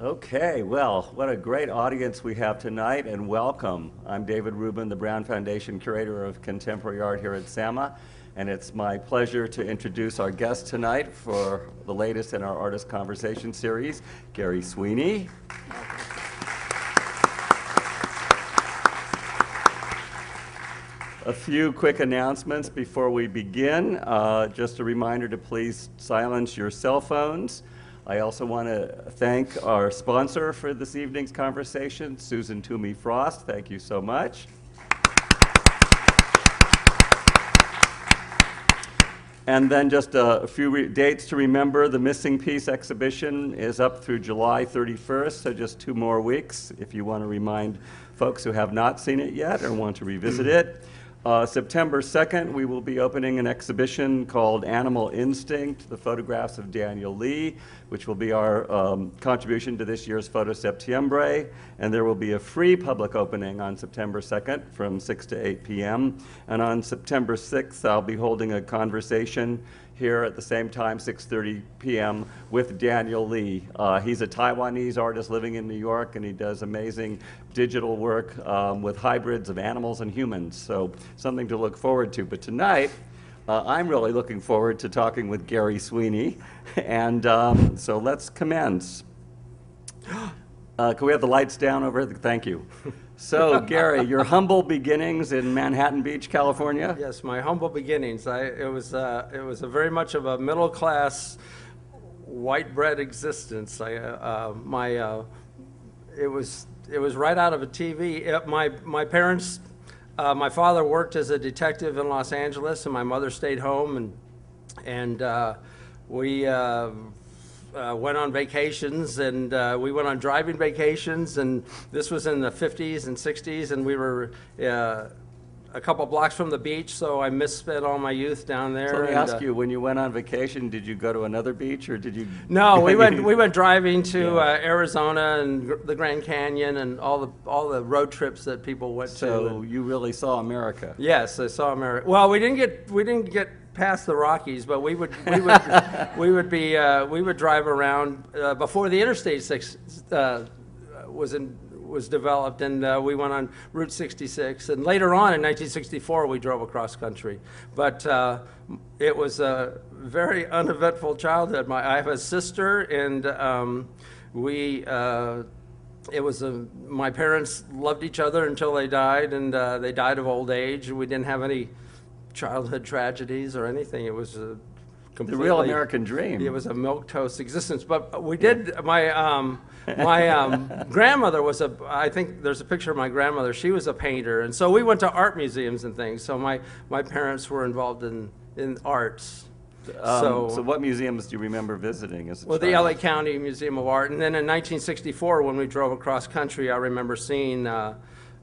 Okay, well, what a great audience we have tonight, and welcome. I'm David Rubin, the Brown Foundation Curator of Contemporary Art here at SAMA, and it's my pleasure to introduce our guest tonight for the latest in our Artist Conversation series, Gary Sweeney. A few quick announcements before we begin. Just a reminder to please silence your cell phones. I also want to thank our sponsor for this evening's conversation, Susan Toomey Frost. Thank you so much. And then just a few dates to remember. The Missing Piece exhibition is up through July 31st, so just 2 more weeks if you want to remind folks who have not seen it yet or want to revisit it. September 2nd, we will be opening an exhibition called Animal Instinct, the photographs of Daniel Lee, which will be our contribution to this year's Photo Septiembre. And there will be a free public opening on September 2nd from 6 to 8 p.m. And on September 6th, I'll be holding a conversation here at the same time, 6:30 p.m., with Daniel Lee. He's a Taiwanese artist living in New York, and he does amazing digital work with hybrids of animals and humans, so something to look forward to. But tonight, I'm really looking forward to talking with Gary Sweeney, and so let's commence. Can we have the lights down over? Thank you. So, Gary, your humble beginnings in Manhattan Beach, California? Yes, my humble beginnings. It was a very much of a middle class, white bread existence. It was right out of a TV. My parents, my father worked as a detective in Los Angeles, and my mother stayed home, and we went on vacations, and we went on driving vacations, and this was in the 50s and 60s, and we were a couple blocks from the beach, so I misspent all my youth down there. So let me ask you, when you went on vacation, did you go to another beach, or did you? No, we went driving to Arizona and the Grand Canyon and all the road trips that people went to. So you really saw America. Yes, I saw America. Well, we didn't get past the Rockies, but we would drive around before the Interstate 6 was developed, and we went on Route 66. And later on in 1964, we drove across country. But it was a very uneventful childhood. I have a sister, and my parents loved each other until they died, and they died of old age. We didn't have any childhood tragedies or anything. It was a completely, the real American dream. It was a milquetoast existence. But we did. My grandmother was I think there's a picture of my grandmother. She was a painter, and so we went to art museums and things. So my parents were involved in arts. So what museums do you remember visiting as a child? The LA County Museum of Art, and then in 1964, when we drove across country, I remember seeing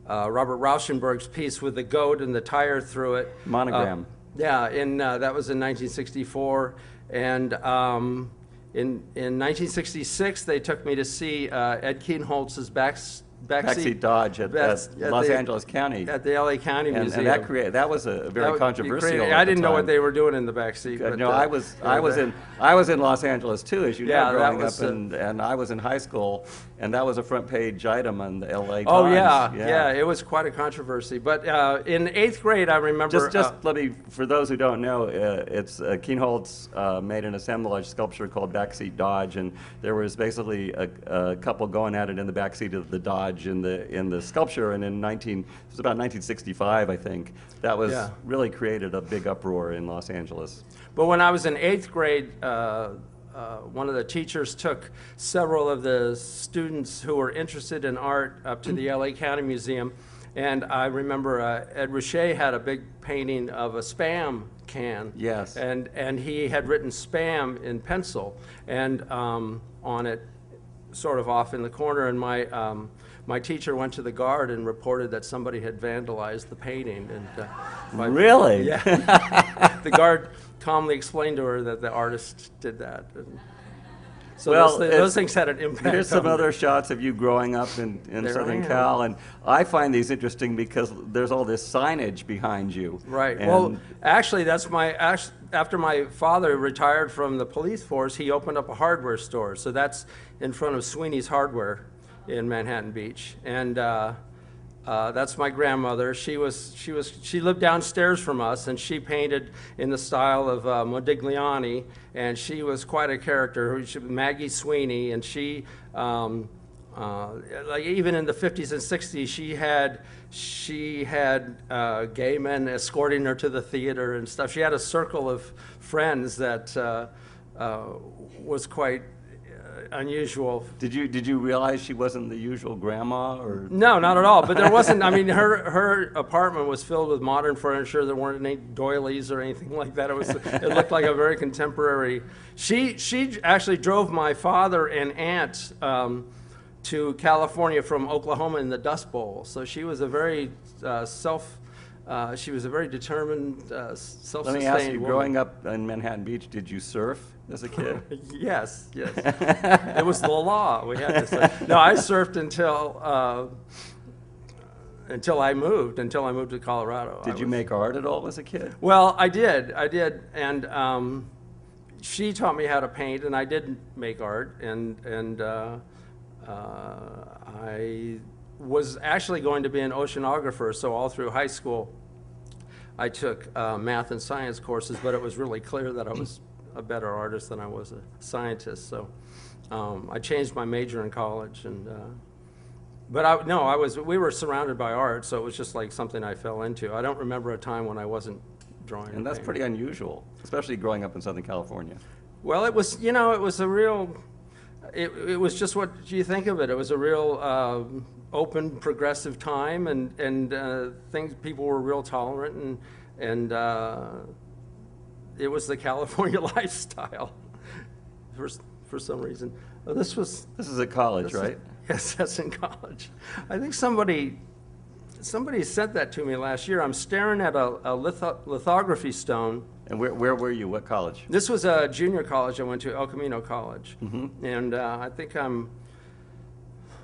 Robert Rauschenberg's piece with the goat and the tire through it. Monogram. That was in 1964. And in 1966, they took me to see Ed Kienholz's backseat Dodge at Los Angeles County. At the LA County Museum. And that was a very controversial. I didn't know what they were doing in the backseat. No, I was in Los Angeles too, as you know, growing up, and I was in high school, and that was a front page item on the LA Times. Oh yeah, it was quite a controversy. But in 8th grade, I remember. Just let me, for those who don't know, it's Kienholz made an assemblage sculpture called Backseat Dodge, and there was basically a couple going at it in the backseat of the Dodge in the sculpture, and it was about 1965, I think. That was really created a big uproar in Los Angeles. But when I was in 8th grade, one of the teachers took several of the students who were interested in art up to the LA County Museum, and I remember Ed Ruscha had a big painting of a Spam can. Yes. And he had written Spam in pencil, and on it, sort of off in the corner, and my teacher went to the guard and reported that somebody had vandalized the painting. And really? Yeah. The guard calmly explained to her that the artist did that. So Well, those things had an impact. Here's some on me. other shots of you growing up in There I Southern am. Cal, and I find these interesting because there's all this signage behind you. Right. And Well, actually, after my father retired from the police force, he opened up a hardware store. So that's in front of Sweeney's Hardware in Manhattan Beach, and that's my grandmother. She lived downstairs from us, and she painted in the style of Modigliani, and she was quite a character. Maggie Sweeney, and she. Like even in the 50s and 60s, she had gay men escorting her to the theater and stuff. She had a circle of friends that was quite unusual. Did you realize she wasn't the usual grandma, or? No, not at all. But there wasn't. I mean, her apartment was filled with modern furniture. There weren't any doilies or anything like that. It looked like a very contemporary. She actually drove my father and aunt to California from Oklahoma in the Dust Bowl. So she was a very she was a very determined, self-sustained Let me ask you, woman. growing up in Manhattan Beach, did you surf as a kid? Yes. It was the law. We had to surf. No, I surfed until I moved to Colorado. Did you make art at all as a kid? Well, I did, and she taught me how to paint, and I did make art, and I was actually going to be an oceanographer, so all through high school I took math and science courses, but it was really clear that I was a better artist than I was a scientist, so I changed my major in college, and we were surrounded by art, so it was just like something I fell into. I don't remember a time when I wasn't drawing. And that's pretty unusual, especially growing up in Southern California. Well, it was a real. It was just what you think of it. It was a real open, progressive time, and people were real tolerant, and it was the California lifestyle for some reason. This is at college, right? Yes, that's in college. I think somebody sent that to me last year. I'm staring at a lithography stone. And where were you? What college? This was a junior college I went to, El Camino College. Mm-hmm. And I think I'm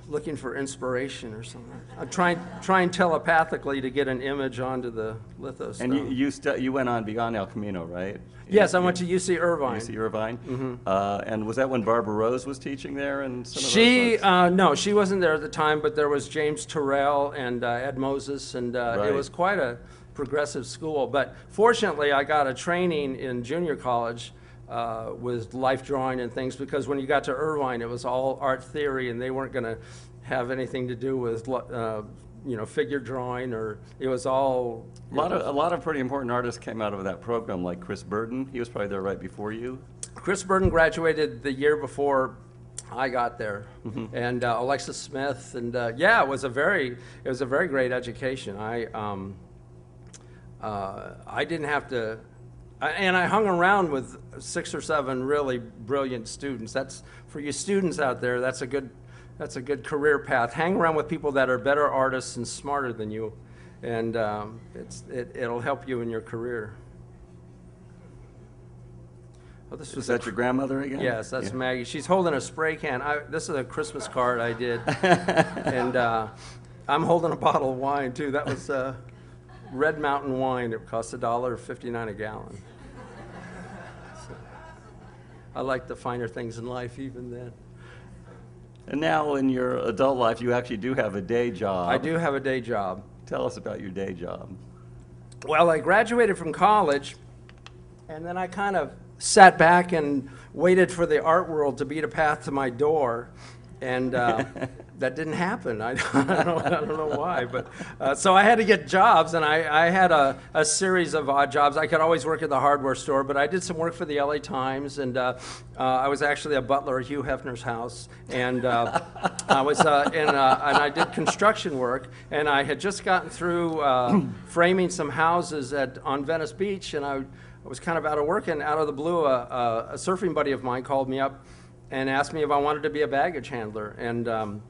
looking for inspiration or something. I'm trying telepathically to get an image onto the litho stone. And you went on beyond El Camino, right? Yes, I went to UC Irvine. UC Irvine? Mm-hmm. And was that when Barbara Rose was teaching there and some of those folks? No, she wasn't there at the time, but there was James Terrell and Ed Moses, and Right. It was quite a progressive school. But fortunately, I got a training in junior college with life drawing and things, because when you got to Irvine, it was all art theory, and they weren't going to have anything to do with figure drawing, or it was all. A lot of pretty important artists came out of that program, like Chris Burden. He was probably there right before you. Chris Burden graduated the year before I got there, and Alexis Smith, and it was a very great education. I didn't have to, and I hung around with 6 or 7 really brilliant students. That's, for you students out there, that's a good career path. Hang around with people that are better artists and smarter than you, and it'll help you in your career. Oh, Is that your grandmother again? Yes, that's Maggie. She's holding a spray can. This is a Christmas card I did, and I'm holding a bottle of wine too. That was Red Mountain wine. It cost $1.59 a gallon. So, I like the finer things in life even then. And now in your adult life, you actually do have a day job. I do have a day job. Tell us about your day job. Well, I graduated from college, and then I kind of sat back and waited for the art world to beat a path to my door, and that didn't happen. I don't know why, but so I had to get jobs, and I had a series of odd jobs. I could always work at the hardware store, but I did some work for the LA Times, and I was actually a butler at Hugh Hefner's house, and I was and I did construction work, and I had just gotten through framing some houses on Venice Beach, and I was kind of out of work, and out of the blue, a surfing buddy of mine called me up and asked me if I wanted to be a baggage handler, and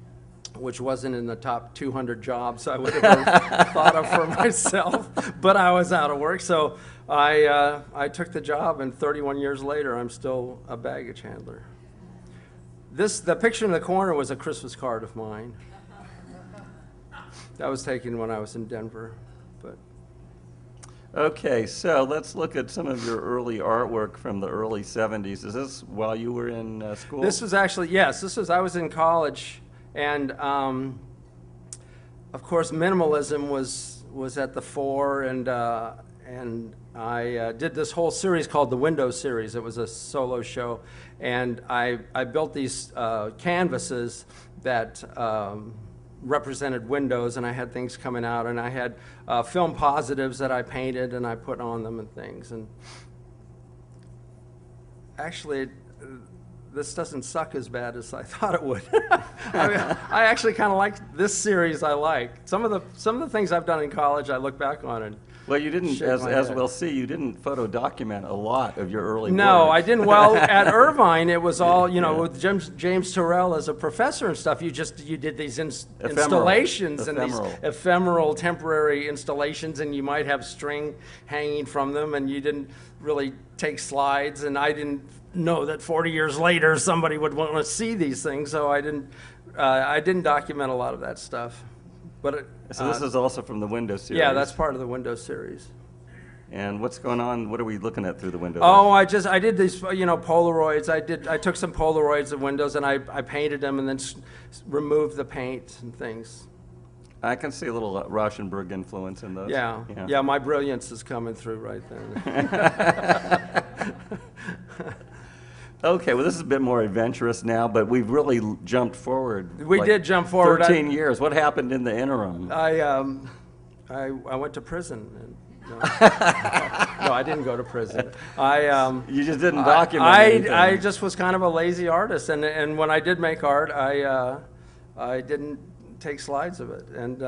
which wasn't in the top 200 jobs I would have ever thought of for myself, but I was out of work, so I took the job, and 31 years later, I'm still a baggage handler. The picture in the corner was a Christmas card of mine. That was taken when I was in Denver. But Okay, so let's look at some of your early artwork from the early 70s. Is this while you were in school? this was actually, yes, I was in college, and of course minimalism was at the fore, and I did this whole series called the Windows series. It was a solo show, and I built these canvases that represented windows, and I had things coming out, and I had film positives that I painted and I put on them and things. And actually, this doesn't suck as bad as I thought it would. I actually kind of like this series. I like some of the things I've done in college. I look back on and Well, you didn't, shake as my head. we'll see, you didn't photo document a lot of your early No, work. I didn't. Well, at Irvine, it was all, you know, Yeah. with James Terrell as a professor and stuff, you did these Ephemeral. installations and these Ephemeral. ephemeral temporary installations, and you might have string hanging from them, and you didn't really take slides, and I didn't know that 40 years later somebody would want to see these things, so I didn't document a lot of that stuff. But So this is also from the Windows series. yeah, that's part of the Windows series. And what's going on? What are we looking at through the window? Oh, I did these, you know, Polaroids. I took some Polaroids of windows and I painted them and then removed the paint and things. I can see a little Rauschenberg influence in those. Yeah, my brilliance is coming through right then. Okay, well, this is a bit more adventurous now, but we've really jumped forward. We did jump forward. 13 years. What happened in the interim? I went to prison. And, no, I didn't go to prison. You just didn't document anything. I just was kind of a lazy artist, and when I did make art, I didn't take slides of it. And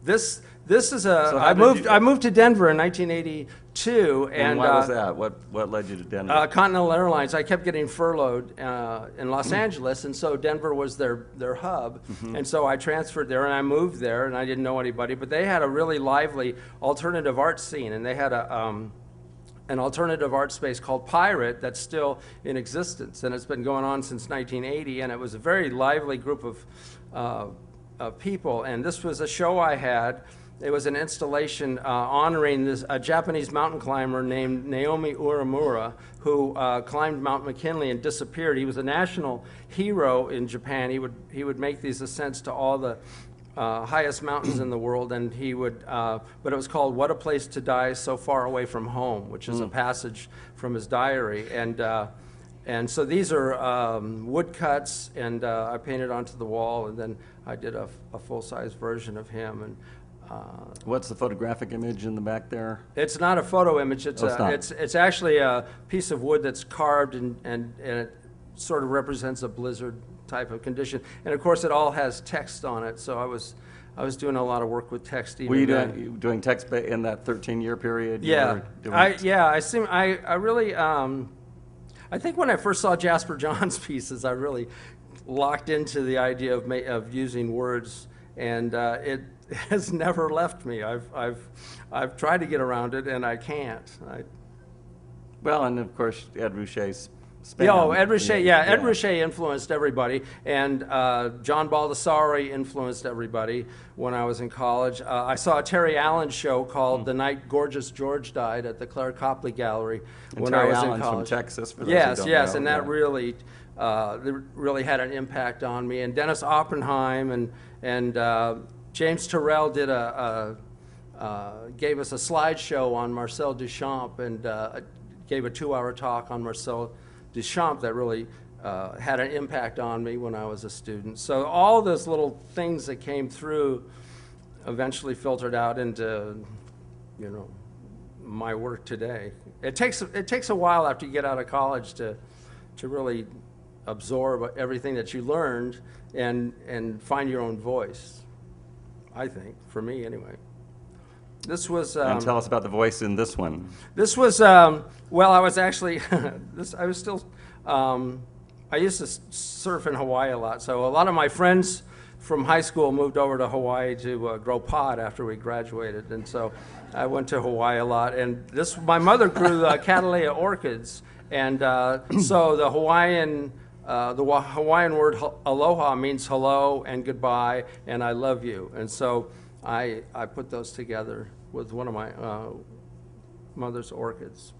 this is a. So how did you- I moved to Denver in 1982, And why was that? What led you to Denver? Continental Airlines. I kept getting furloughed in Los Angeles, and so Denver was their hub. And so I transferred there, and I moved there, and I didn't know anybody. But they had a really lively alternative art scene, and they had an alternative art space called Pirate that's still in existence, and it's been going on since 1980. And it was a very lively group of people. And this was a show I had. It was an installation honoring a Japanese mountain climber named Naomi Uramura, who climbed Mount McKinley and disappeared. He was a national hero in Japan. He would make these ascents to all the highest mountains in the world, and but it was called "What a Place to Die So Far Away from Home," which is a passage from his diary. And so these are woodcuts, and I painted onto the wall, and then I did a full-size version of him. And What's the photographic image in the back there? it's not a photo image. Oh, it's not. It's actually a piece of wood that's carved, and it sort of represents a blizzard type of condition. And of course, it all has text on it. So I was doing a lot of work with text. Even Were you then. doing text in that 13-year period? You Yeah, were doing- I really, I think when I first saw Jasper John's pieces, I really locked into the idea of using words, and it has never left me. I've tried to get around it, and I can't. Well, and of course, Ed Ruscha's span. Ed Ruscha, Ed Ruscha influenced everybody, and John Baldessari influenced everybody when I was in college. I saw a Terry Allen show called "The Night Gorgeous George Died" at the Claire Copley Gallery And when Terry I was Allen's in from college. Texas, for those who Yes, don't yes, know, and that yeah. really had an impact on me. And Dennis Oppenheim and James Terrell did gave us a slideshow on Marcel Duchamp, and gave a 2-hour talk on Marcel Duchamp that really had an impact on me when I was a student. So all those little things that came through eventually filtered out into, my work today. It takes a while after you get out of college to really absorb everything that you learned and find your own voice, I think, for me anyway. This was... And tell us about the voice in this one. This was, I was actually, I used to surf in Hawaii a lot. So a lot of my friends from high school moved over to Hawaii to grow pot after we graduated. And so I went to Hawaii a lot. And my mother grew Cattleya orchids. And so the Hawaiian Hawaiian word aloha means hello and goodbye and I love you. And so I put those together with one of my mother's orchids.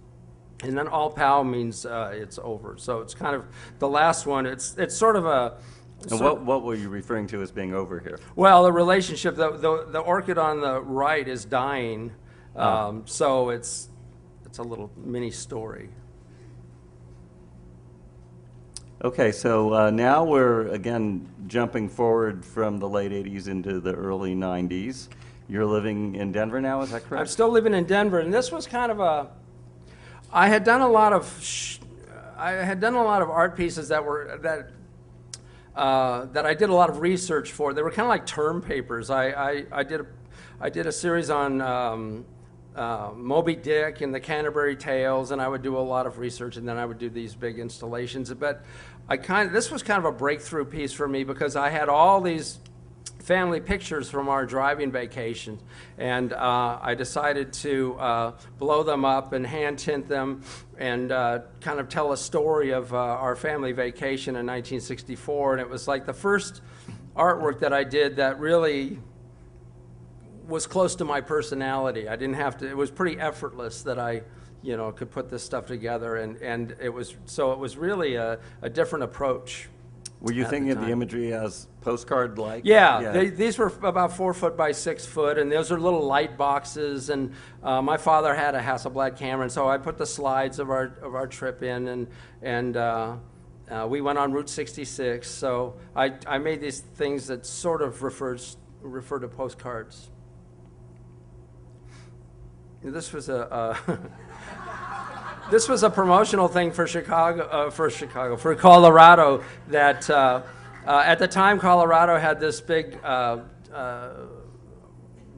And then all pow means it's over. So it's kind of the last one. It's sort of a. And what were you referring to as being over here? Well, the relationship. The orchid on the right is dying, so it's a little mini story. Okay, so now we're again jumping forward from the late '80s into the early '90s. You're living in Denver now, is that correct? I'm still living in Denver, and this was kind of a. I had done a lot of art pieces that I did a lot of research for. They were kind of like term papers. I did a series on Moby Dick and the Canterbury Tales, and I would do a lot of research, and then I would do these big installations. But this was kind of a breakthrough piece for me because I had all these family pictures from our driving vacation, and I decided to blow them up and hand tint them and kind of tell a story of our family vacation in 1964. And it was like the first artwork that I did that really was close to my personality. I didn't have to, it was pretty effortless that I could put this stuff together, and it was really a different approach. Were you thinking of the imagery as postcard-like? Yeah. These were about 4 foot by 6 foot, and those are little light boxes. And my father had a Hasselblad camera, and so I put the slides of our trip in, and we went on Route 66. So I made these things that sort of refer to postcards. This was a. This was a promotional thing for Colorado that at the time Colorado had this big,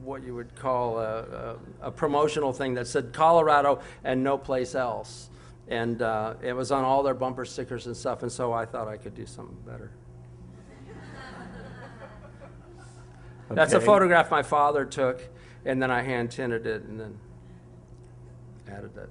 what you would call a promotional thing that said Colorado and no place else. And it was on all their bumper stickers and stuff, and so I thought I could do something better. Okay. That's a photograph my father took, and then I hand tinted it and then added that.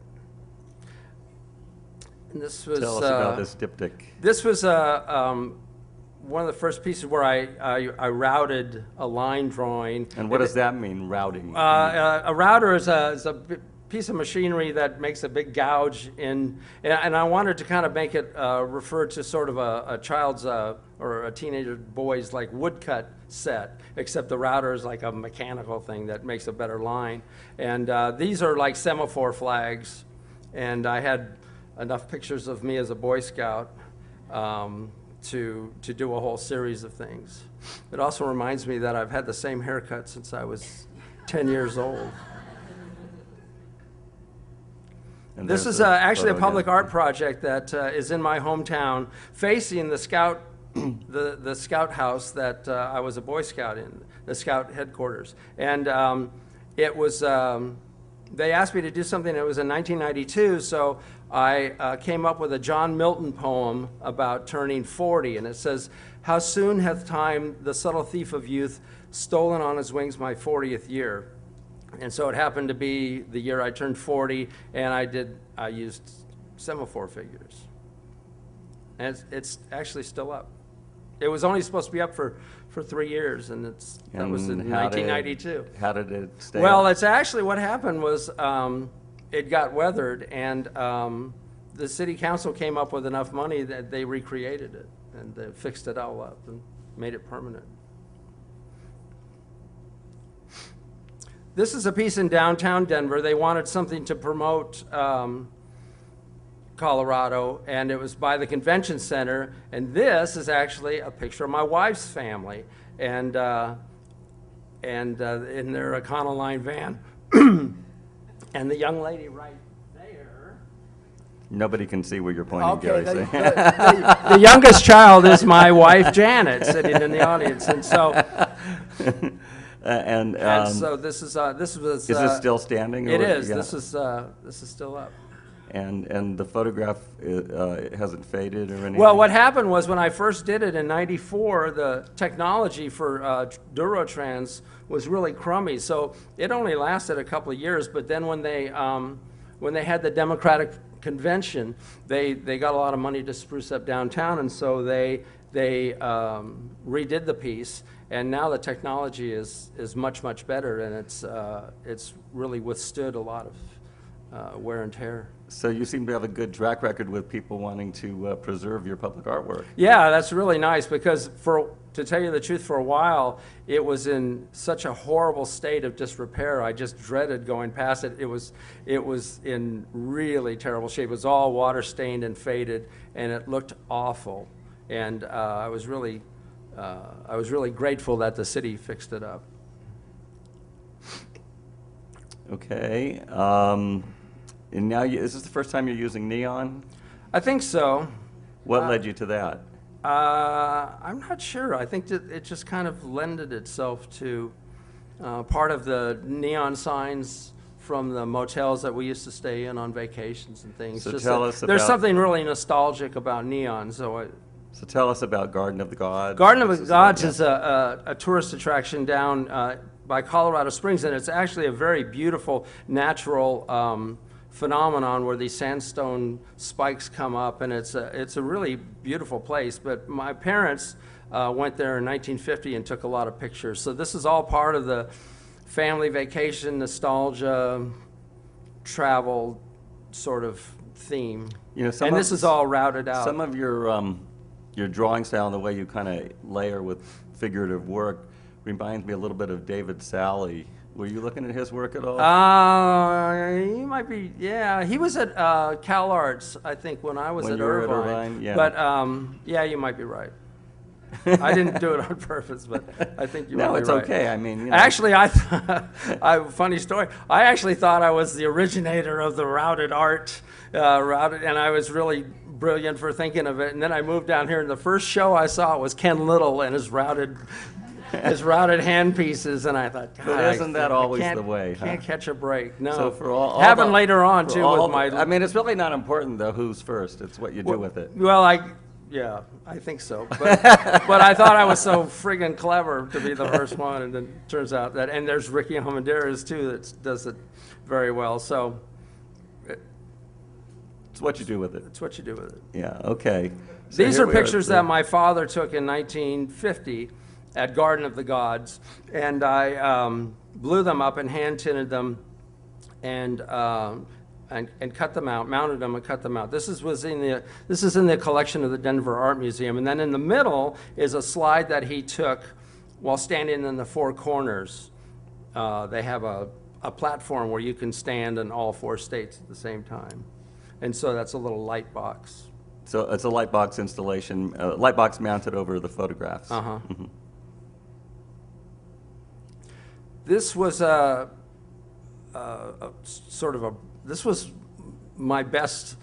And this was, tell us about this diptych. This was one of the first pieces where I routed a line drawing. And what does that mean, routing? A router is a piece of machinery that makes a big gouge in, and I wanted to kind of make it refer to sort of a child's or a teenager boy's like woodcut set, except the router is like a mechanical thing that makes a better line. And these are like semaphore flags, and I had enough pictures of me as a Boy Scout to do a whole series of things. It also reminds me that I've had the same haircut since I was 10 years old. And this is actually a public art project that is in my hometown, facing the Scout, the Scout house that I was a Boy Scout in, the Scout headquarters. And it was, they asked me to do something that was in 1992, so I came up with a John Milton poem about turning 40, and it says, "How soon hath time, the subtle thief of youth, stolen on his wings my 40th year." And so it happened to be the year I turned 40, and I used semaphore figures. And it's actually still up. It was only supposed to be up for 3 years, and that was in 1992. How did it stay Well, up? it's actually what happened was it got weathered, and the city council came up with enough money that they recreated it, and they fixed it all up and made it permanent. This is a piece in downtown Denver. They wanted something to promote Colorado, and it was by the convention center. And this is actually a picture of my wife's family, and in their Econoline van. And the young lady right there. Nobody can see where you're pointing, Okay, Gary. the youngest child is my wife Janet, sitting in the audience, and so. And so this was. Is this still standing? It or, is. Yeah. This is still up. And the photograph hasn't faded or anything? Well, what happened was when I first did it in '94, the technology for Durotrans was really crummy, so it only lasted a couple of years. But then when they had the democratic convention, they got a lot of money to spruce up downtown, and so they redid the piece, and now the technology is much better, and it's really withstood a lot of wear and tear. So you seem to have a good track record with people wanting to preserve your public artwork. Yeah, that's really nice, because to tell you the truth, for a while it was in such a horrible state of disrepair. I just dreaded going past it. It was in really terrible shape. It was all water stained and faded, and it looked awful. And I was really grateful that the city fixed it up. Okay. And now, is this the first time you're using neon? I think so. What led you to that? I'm not sure. I think that it just kind of lended itself to part of the neon signs from the motels that we used to stay in on vacations and things. So just tell us there's about- something really nostalgic about neon. So tell us about Garden of the Gods. Garden of This the Gods yeah. is a tourist attraction down by Colorado Springs, and it's actually a very beautiful natural phenomenon where these sandstone spikes come up, and it's a really beautiful place. But my parents went there in 1950 and took a lot of pictures. So this is all part of the family vacation, nostalgia, travel sort of theme. You know, And this is all routed out. Some of your drawing style and the way you kind of layer with figurative work reminds me a little bit of David Sally. Were you looking at his work at all? He might be, yeah. He was at Cal Arts, I think, when I was When at you were at Irvine. Irvine, yeah. But, yeah, you might be right. I didn't do it on purpose, but I think you might be right. No, it's okay. I mean, you know. Actually, funny story. I actually thought I was the originator of the routed art, and I was really brilliant for thinking of it. And then I moved down here, and the first show I saw was Ken Little and his routed hand pieces, and I thought, God, But isn't that always can't- the way, huh? Can't catch a break. No. So for all happened the- later on for too all with my. I mean, it's really not important though who's first. It's what you do with it. Well, yeah, I think so. But I thought I was so friggin' clever to be the first one, and then it turns out that. And there's Ricky Almendarez too that does it very well. So It's what you do with it. it's what you do with it. Yeah. Okay. So These here are we at pictures the- that my father took in 1950 at Garden of the Gods, and I blew them up and hand tinted them, and cut them out, mounted them and cut them out. This is in the collection of the Denver Art Museum, and then in the middle is a slide that he took while standing in the four corners. They have a platform where you can stand in all four states at the same time, and so that's a little light box. So it's a light box installation, light box mounted over the photographs. Uh-huh. Mhm. This was this was my best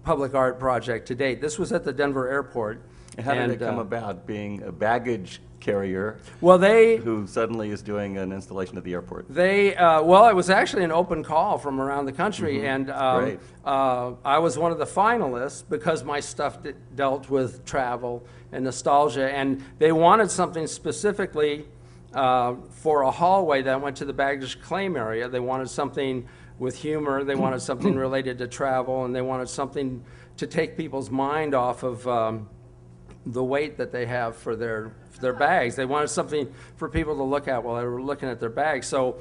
public art project to date. This was at the Denver airport. And how did it come about, being a baggage carrier Well, who suddenly is doing an installation at the airport? well, it was actually an open call from around the country, and Great. I was one of the finalists because my stuff dealt with travel and nostalgia, and they wanted something specifically for a hallway that went to the baggage claim area. They wanted something with humor, they wanted something related to travel, and they wanted something to take people's mind off of the weight that they have for their bags. They wanted something for people to look at while they were looking at their bags. So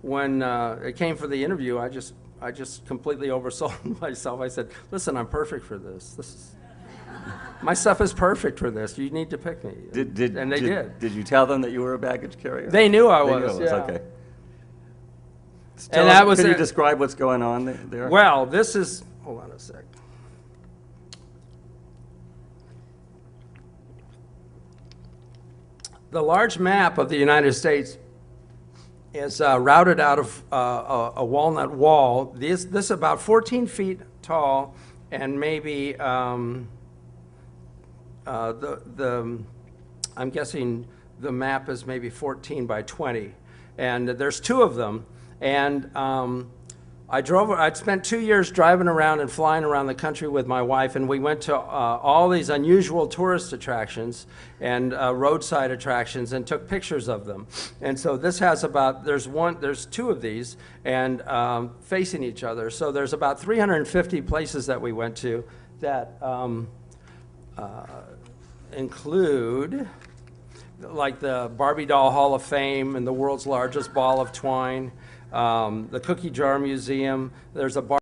when it came for the interview, I just completely oversold myself. I said, "Listen, I'm perfect for this. My stuff is perfect for this. You need to pick me." And they did. Did you tell them that you were a baggage carrier? They knew I They was. knew it was, yeah. okay. And that was Can you it. describe what's going on there? Well, this is. Hold on a sec. The large map of the United States is routed out of a walnut wall. This is about 14 feet tall, and maybe I'm guessing the map is maybe 14 by 20, and there's two of them, and I'd spent 2 years driving around and flying around the country with my wife, and we went to all these unusual tourist attractions and roadside attractions and took pictures of them. And so this has there's two of these and facing each other. So there's about 350 places that we went to that include like the Barbie Doll Hall of Fame and the world's largest ball of twine, the Cookie Jar Museum. There's a